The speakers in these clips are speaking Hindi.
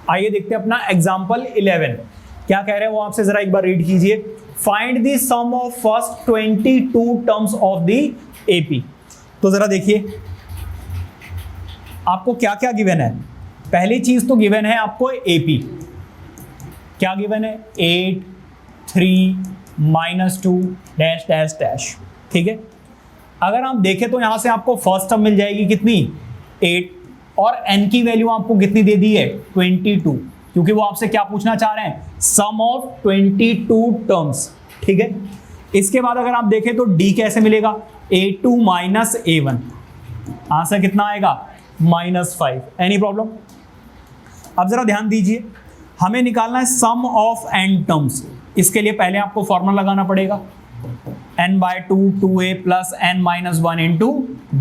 आइए देखते हैं अपना एग्जाम्पल 11। क्या कह रहे हैं वो आपसे जरा एक बार रीड कीजिए। Find the sum of first 22 terms of the AP. तो जरा देखिए आपको क्या क्या गिवन है। पहली चीज तो गिवन है आपको एपी। क्या गिवन है? 8 3 -2 डैश डैश डैश। ठीक है, अगर आप देखें तो यहां से आपको फर्स्ट टर्म मिल जाएगी कितनी? 8, और n की वैल्यू आपको कितनी दे दी है? 22, क्योंकि वो आपसे क्या पूछना चाह रहे हैं? सम ऑफ 22 टर्म्स। ठीक है, इसके बाद अगर आप देखें तो d कैसे मिलेगा? a2 - a1। आंसर कितना आएगा? -5। Any problem? अब जरा ध्यान दीजिए, हमें निकालना है सम ऑफ n टर्म्स। इसके लिए पहले आपको फॉर्मूला लगाना पड़ेगा n/2 2a + n-1 ×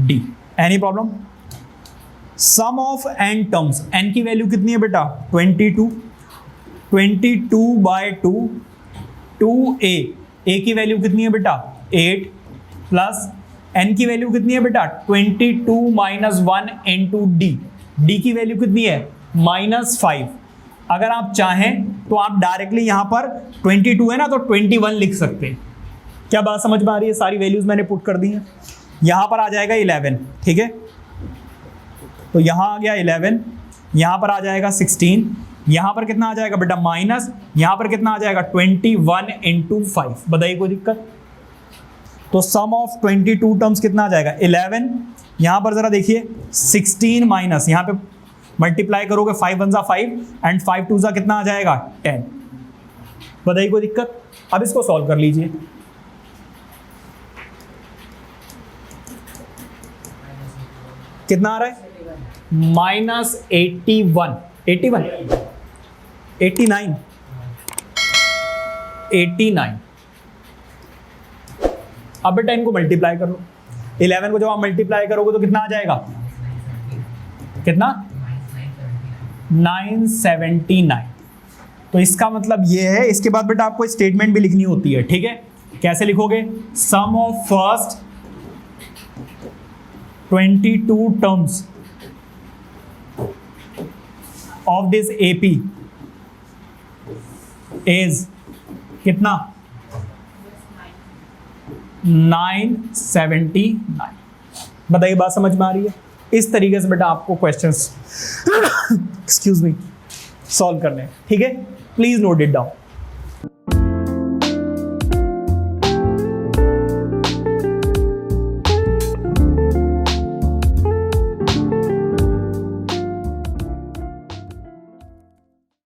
d। Any problem? Sum of n terms, n की वैल्यू कितनी है बेटा? 22। 22/2 2a, a की वैल्यू कितनी है बेटा? 8 प्लस n की वैल्यू कितनी है बेटा? 22 - 1 × d। d की वैल्यू कितनी है? -5। अगर आप चाहें तो आप डायरेक्टली यहां पर 22 है ना, तो 21 लिख सकते हैं। क्या बात समझ में आ रही है? सारी वैल्यूज मैंने पुट कर दी हैं। यहां पर आ जाएगा 11। ठीक है, तो यहां आ गया 11, यहां पर आ जाएगा 16, यहां पर कितना आ जाएगा बेटा? माइनस, यहां पर कितना आ जाएगा? 21 × 5। बताइए कोई दिक्कत? तो सम ऑफ 22 टर्म्स कितना आ जाएगा? 11। यहां पर जरा देखिए 16 माइनस, यहां पे मल्टीप्लाई करोगे 5 1 5 एंड 5 2 कितना आ जाएगा? 10। बताइए कोई दिक्कत? अब इसको सॉल्व कर लीजिए। कितना आ रहा है? -81 81 89 89। अब बेटा इनको मल्टीप्लाई कर लो। 11 को जब आप मल्टीप्लाई करोगे तो कितना आ जाएगा? कितना? 979। तो इसका मतलब ये है। इसके बाद बेटा आपको स्टेटमेंट भी लिखनी होती है। ठीक है, कैसे लिखोगे? Sum of first 22 terms of this AP is कितना? 979। बताइए बात समझ में आ रही है? इस तरीके से बेटा आपको क्वेश्चंस एक्सक्यूज मी सॉल्व करने हैं। ठीक है, प्लीज नोट इट डाउन।